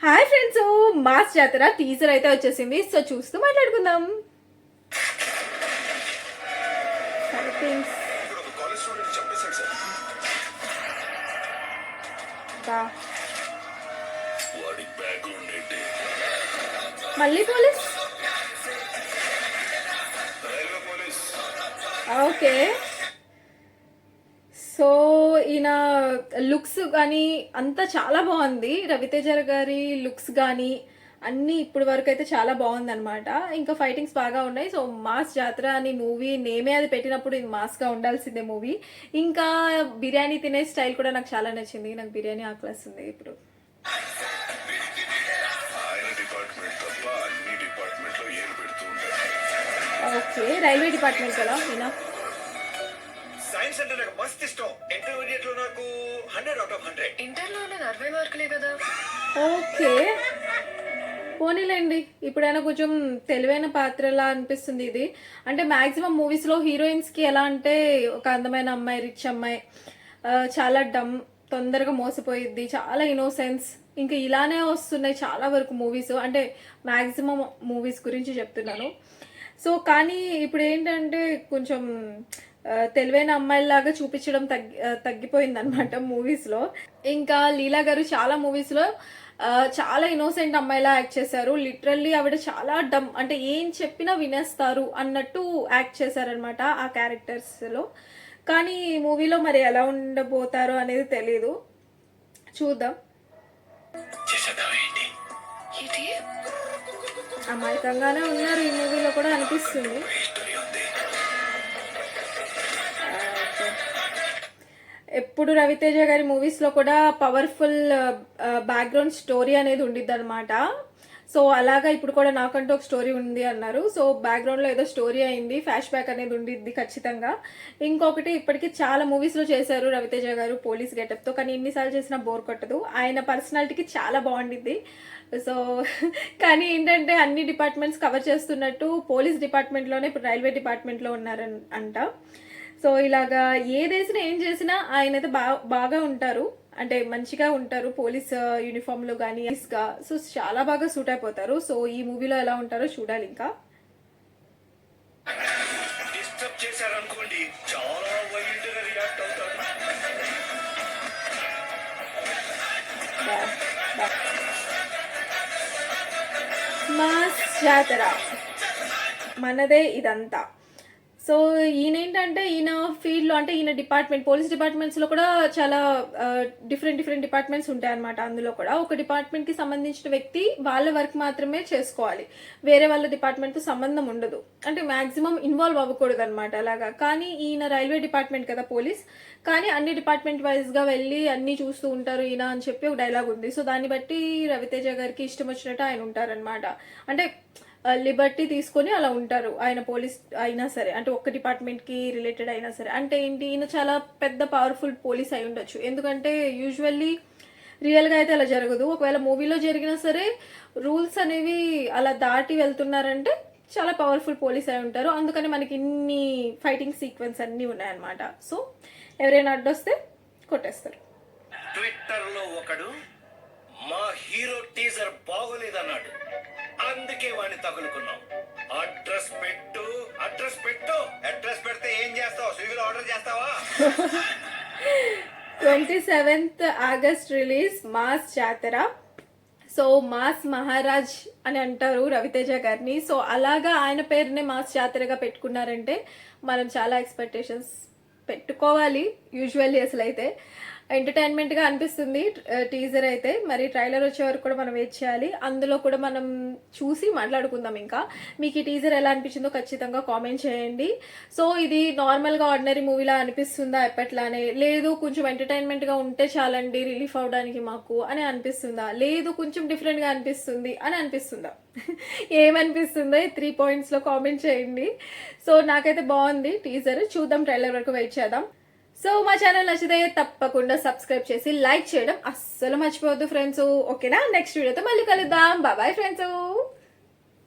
Hi friends, mass జాతర teaser అయితే వచ్చేసింది. సో చూస్తూ మాట్లాడుకుందాం. మళ్ళీ పోలీస్. ఓకే, సో ఈయన లుక్స్ కానీ అంతా చాలా బాగుంది. రవితేజ గారి లుక్స్ కానీ అన్నీ ఇప్పటి వరకు అయితే చాలా బాగుంది అనమాట. ఇంకా ఫైటింగ్స్ బాగా ఉన్నాయి. సో మాస్ జాతర అని మూవీ నేమే అది పెట్టినప్పుడు ఇది మాస్గా ఉండాల్సిందే మూవీ. ఇంకా బిర్యానీ తినే స్టైల్ కూడా నాకు చాలా నచ్చింది. నాకు బిర్యానీ ఆకలిస్తుంది ఇప్పుడు. ఓకే, రైల్వే డిపార్ట్మెంట్ కదా ఈయన. సైన్స్ అంటే నాకు మస్త్ ఇష్టం. ఇంటర్మీడియట్ లో నాకు 100/100. ఇంటర్ లో 60 మార్కులే కదా. ఓకే, పోనీలేండి. ఇప్పుడైనా కొంచెం తెలివైన పాత్రలా అనిపిస్తుంది ఇది. అంటే మ్యాక్సిమం మూవీస్లో హీరోయిన్స్కి ఎలా అంటే ఒక అందమైన అమ్మాయి, రిచ్ అమ్మాయి, చాలా డమ్, తొందరగా మోసపోయిద్ది, చాలా ఇన్నోసెన్స్, ఇంకా ఇలానే వస్తున్నాయి చాలా వరకు మూవీస్. అంటే మ్యాక్సిమం మూవీస్ గురించి చెప్తున్నాను. సో కానీ ఇప్పుడు ఏంటంటే కొంచెం తెలివైన అమ్మాయిలాగా చూపించడం తగ్గిపోయింది అనమాట మూవీస్లో. ఇంకా లీలా గారు చాలా మూవీస్లో చాలా ఇన్నోసెంట్ అమ్మాయిలా యాక్ట్ చేశారు. లిటరల్లీ ఆవిడ చాలా డమ్, అంటే ఏం చెప్పినా వినేస్తారు అన్నట్టు యాక్ట్ చేశారనమాట ఆ క్యారెక్టర్స్లో. కానీ మూవీలో మరి ఎలా ఉండబోతారో అనేది తెలీదు, చూద్దాం. అమాయకంగానే ఉన్నారు ఈ మూవీలో కూడా అనిపిస్తుంది. ఎప్పుడు రవితేజ గారి మూవీస్లో కూడా పవర్ఫుల్ బ్యాక్గ్రౌండ్ స్టోరీ అనేది ఉండిద్ది అనమాట. సో అలాగా ఇప్పుడు కూడా నాకంటూ ఒక స్టోరీ ఉంది అన్నారు. సో బ్యాక్గ్రౌండ్లో ఏదో స్టోరీ అయింది, ఫ్లాష్ బ్యాక్ అనేది ఉండిద్ది ఖచ్చితంగా. ఇంకొకటి, ఇప్పటికీ చాలా మూవీస్లో చేశారు రవితేజ గారు పోలీస్ గెటప్తో, కానీ ఎన్నిసార్లు చేసినా బోర్ కొట్టదు. ఆయన పర్సనాలిటీకి చాలా బాగుండిద్ది. సో కానీ ఏంటంటే అన్ని డిపార్ట్మెంట్స్ కవర్ చేస్తున్నట్టు పోలీస్ డిపార్ట్మెంట్లోనే ఇప్పుడు రైల్వే డిపార్ట్మెంట్లో ఉన్నారంట. సో ఇలాగా ఏదేసినా ఏం చేసినా ఆయన అయితే బాగా ఉంటారు, అంటే మంచిగా ఉంటారు పోలీస్ యూనిఫామ్లో కానీ. సో చాలా బాగా సూట్ అయిపోతారు. సో ఈ మూవీలో ఎలా ఉంటారో చూడాలి. ఇంకా మాస్ జాతర మనదే ఇదంతా. సో ఈయన ఏంటంటే ఈయన ఫీల్డ్లో, అంటే ఈయన డిపార్ట్మెంట్, పోలీస్ డిపార్ట్మెంట్స్లో కూడా చాలా డిఫరెంట్ డిపార్ట్మెంట్స్ ఉంటాయన్నమాట. అందులో కూడా ఒక డిపార్ట్మెంట్కి సంబంధించిన వ్యక్తి వాళ్ళ వర్క్ మాత్రమే చేసుకోవాలి, వేరే వాళ్ళ డిపార్ట్మెంట్తో సంబంధం ఉండదు, అంటే మ్యాక్సిమం ఇన్వాల్వ్ అవ్వకూడదు అనమాట అలాగా. కానీ ఈయన రైల్వే డిపార్ట్మెంట్ కదా పోలీస్, కానీ అన్ని డిపార్ట్మెంట్ వైజ్గా వెళ్ళి అన్నీ చూస్తూ ఉంటారు ఈయన అని చెప్పి ఒక డైలాగ్ ఉంది. సో దాన్ని బట్టి రవితేజ గారికి ఇష్టం వచ్చినట్టు ఆయన ఉంటారనమాట. అంటే లిబర్టీ తీసుకొని అలా ఉంటారు ఆయన పోలీస్ అయినా సరే, అంటే ఒక్క డిపార్ట్మెంట్కి రిలేటెడ్ అయినా సరే. అంటే ఏంటి, ఈయన చాలా పెద్ద పవర్ఫుల్ పోలీస్ అయి ఉండొచ్చు, ఎందుకంటే యూజువల్లీ రియల్గా అయితే అలా జరగదు. ఒకవేళ మూవీలో జరిగినా సరే రూల్స్ అనేవి అలా దాటి వెళ్తున్నారంటే చాలా పవర్ఫుల్ పోలీస్ అయి ఉంటారు. అందుకని మనకి ఇన్ని ఫైటింగ్ సీక్వెన్స్ అన్నీ ఉన్నాయన్నమాట. సో ఎవరైనా అడ్డొస్తే కొట్టేస్తారు. ట్విట్టర్లో ఒకడు మా హీరో టీజర్ బాగోలేదన్నాడు, అందుకే వాడిని తగులుకున్నాం. అడ్రస్ పెట్టు, అడ్రస్ పెట్టు. అడ్రస్ పెడితే ఏం చేస్తావు? స్విగ్గీలో ఆర్డర్ చేస్తావా? 27th ఆగస్ట్ రిలీజ్ మాస్ జాతర. సో మాస్ మహారాజ్ అని అంటారు రవితేజ గారిని. సో అలాగా ఆయన పేరునే మాస్ జాతరగా పెట్టుకున్నారంటే మనం చాలా ఎక్స్పెక్టేషన్స్ పెట్టుకోవాలి యూజువల్లీ. అసలు అయితే ఎంటర్టైన్మెంట్గా అనిపిస్తుంది టీజర్ అయితే. మరి ట్రైలర్ వచ్చే వరకు కూడా మనం వెయిట్ చేయాలి. అందులో కూడా మనం చూసి మాట్లాడుకుందాం. ఇంకా మీకు ఈ టీజర్ ఎలా అనిపించిందో ఖచ్చితంగా కామెంట్ చేయండి. సో ఇది నార్మల్గా ఆర్డినరీ మూవీలా అనిపిస్తుందా ఎప్పట్లానే, లేదు కొంచెం ఎంటర్టైన్మెంట్గా ఉంటే చాలండి రిలీఫ్ అవడానికి మాకు అని అనిపిస్తుందా, లేదు కొంచెం డిఫరెంట్గా అనిపిస్తుంది అని అనిపిస్తుందా, ఏమనిపిస్తుందో 3 pointsలో కామెంట్ చేయండి. సో నాకైతే బాగుంది టీజర్, చూద్దాం, ట్రైలర్ వరకు వెయిట్ చేద్దాం. సో మా ఛానల్ నచ్చితే తప్పకుండా సబ్స్క్రైబ్ చేసి లైక్ చేయడం అస్సలు మర్చిపోవద్దు ఫ్రెండ్స్. ఓకేనా, నెక్స్ట్ వీడియోతో మళ్ళీ కలుద్దాం. Bye friends.